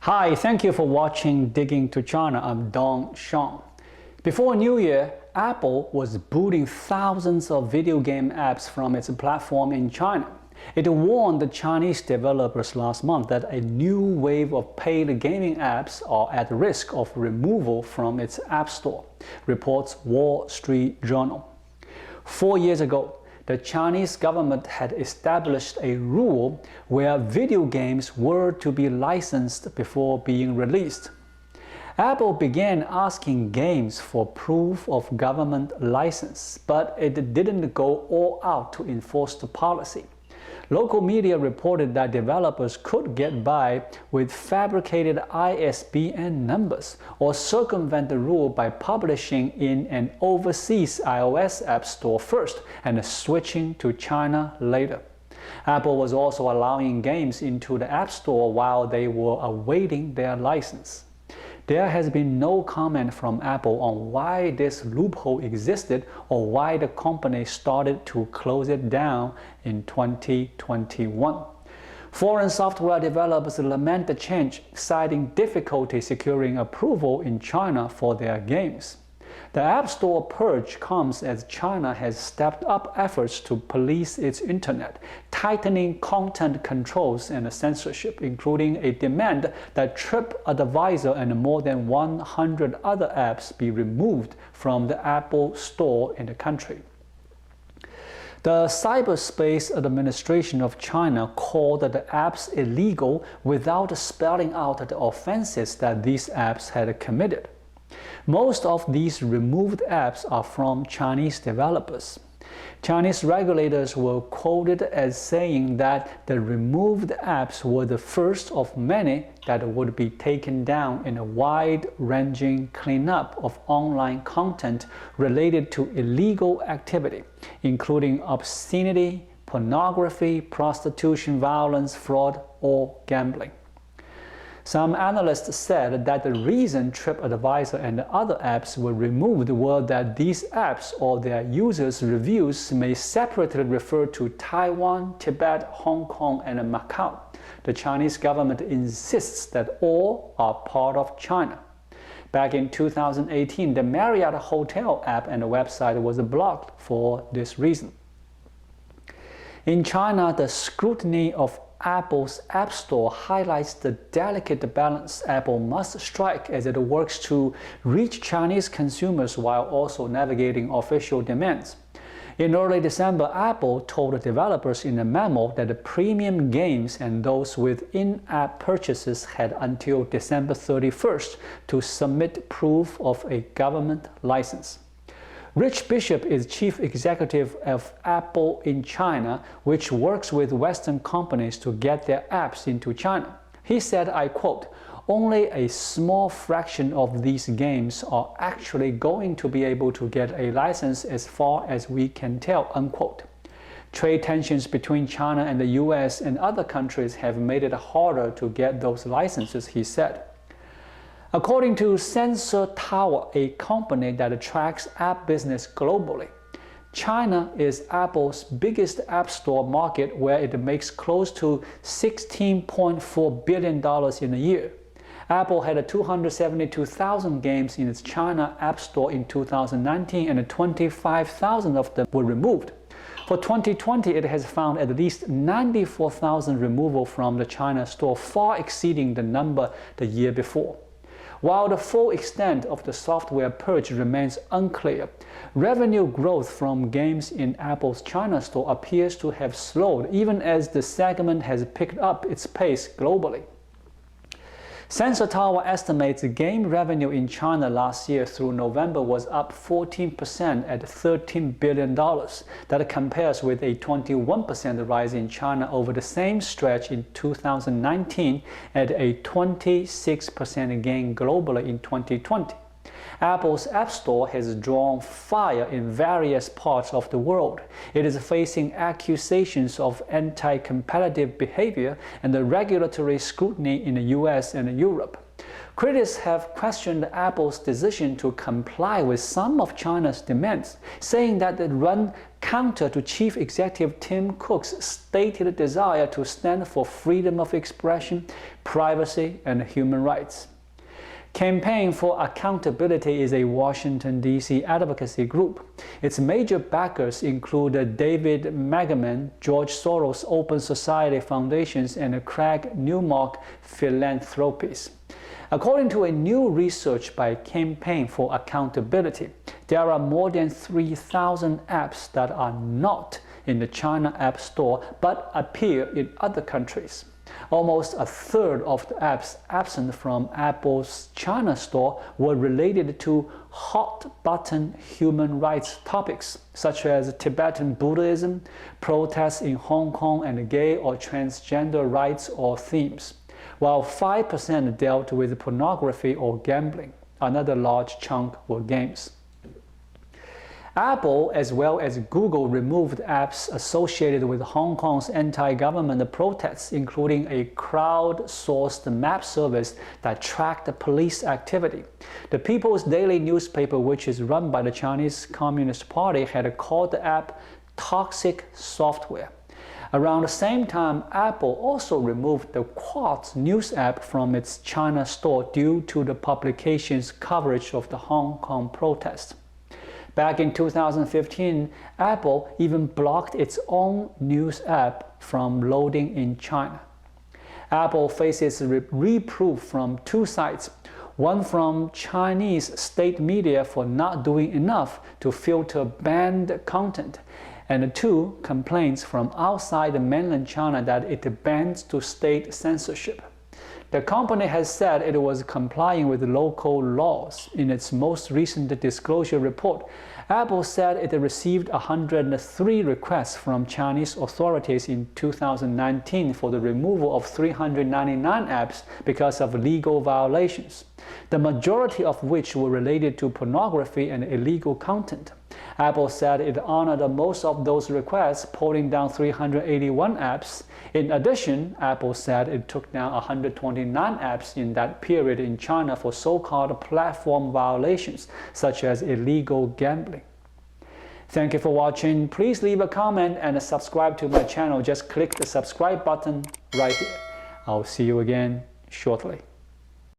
Hi, thank you for watching Digging to China. I'm Dong Shang. Before New Year, Apple was booting thousands of video game apps from its platform in China. It warned the Chinese developers last month that a new wave of paid gaming apps are at risk of removal from its App Store, reports Wall Street Journal. 4 years ago, the Chinese government had established a rule where video games were to be licensed before being released. Apple began asking games for proof of government license, but it didn't go all out to enforce the policy. Local media reported that developers could get by with fabricated ISBN numbers or circumvent the rule by publishing in an overseas iOS app store first and switching to China later. Apple was also allowing games into the App Store while they were awaiting their license. There has been no comment from Apple on why this loophole existed or why the company started to close it down in 2021. Foreign software developers lament the change, citing difficulty securing approval in China for their games. The App Store purge comes as China has stepped up efforts to police its internet, tightening content controls and censorship, including a demand that TripAdvisor and more than 100 other apps be removed from the Apple Store in the country. The Cyberspace Administration of China called the apps illegal without spelling out the offenses that these apps had committed. Most of these removed apps are from Chinese developers. Chinese regulators were quoted as saying that the removed apps were the first of many that would be taken down in a wide-ranging cleanup of online content related to illegal activity, including obscenity, pornography, prostitution, violence, fraud, or gambling. Some analysts said that the reason TripAdvisor and other apps were removed were that these apps or their users' reviews may separately refer to Taiwan, Tibet, Hong Kong, and Macau. The Chinese government insists that all are part of China. Back in 2018, the Marriott Hotel app and website was blocked for this reason. In China, the scrutiny of Apple's App Store highlights the delicate balance Apple must strike as it works to reach Chinese consumers while also navigating official demands. In early December, Apple told developers in a memo that the premium games and those with in-app purchases had until December 31st to submit proof of a government license. Rich Bishop is chief executive of Apple in China, which works with Western companies to get their apps into China. He said, I quote, "Only a small fraction of these games are actually going to be able to get a license as far as we can tell," unquote. Trade tensions between China and the US and other countries have made it harder to get those licenses, he said. According to Sensor Tower, a company that tracks app business globally, China is Apple's biggest app store market, where it makes close to $16.4 billion in a year. Apple had 272,000 games in its China App Store in 2019, and 25,000 of them were removed. For 2020, it has found at least 94,000 removal from the China store, far exceeding the number the year before. While the full extent of the software purge remains unclear, revenue growth from games in Apple's China store appears to have slowed, even as the segment has picked up its pace globally. Sensor Tower estimates game revenue in China last year through November was up 14% at $13 billion. That compares with a 21% rise in China over the same stretch in 2019 and a 26% gain globally in 2020. Apple's App Store has drawn fire in various parts of the world. It is facing accusations of anti-competitive behavior and the regulatory scrutiny in the US and Europe. Critics have questioned Apple's decision to comply with some of China's demands, saying that it ran counter to Chief Executive Tim Cook's stated desire to stand for freedom of expression, privacy, and human rights. Campaign for Accountability is a Washington, D.C. advocacy group. Its major backers include David Magaman, George Soros Open Society Foundations, and Craig Newmark Philanthropies. According to a new research by Campaign for Accountability, there are more than 3,000 apps that are not in the China App Store but appear in other countries. Almost a third of the apps absent from Apple's China store were related to hot-button human rights topics, such as Tibetan Buddhism, protests in Hong Kong, and gay or transgender rights or themes, while 5% dealt with pornography or gambling. Another large chunk were games. Apple, as well as Google, removed apps associated with Hong Kong's anti-government protests, including a crowd-sourced map service that tracked police activity. The People's Daily newspaper, which is run by the Chinese Communist Party, had called the app toxic software. Around the same time, Apple also removed the Quartz news app from its China store due to the publication's coverage of the Hong Kong protests. Back in 2015, Apple even blocked its own news app from loading in China. Apple faces reproof from two sides, one from Chinese state media for not doing enough to filter banned content, and two complaints from outside mainland China that it bans to state censorship. The company has said it was complying with local laws. In its most recent disclosure report, Apple said it received 103 requests from Chinese authorities in 2019 for the removal of 399 apps because of legal violations, the majority of which were related to pornography and illegal content. Apple said it honored most of those requests, pulling down 381 apps. In addition, Apple said it took down 129 apps in that period in China for so-called platform violations, such as illegal gambling. Thank you for watching. Please leave a comment and subscribe to my channel. Just click the subscribe button right here. I'll see you again shortly.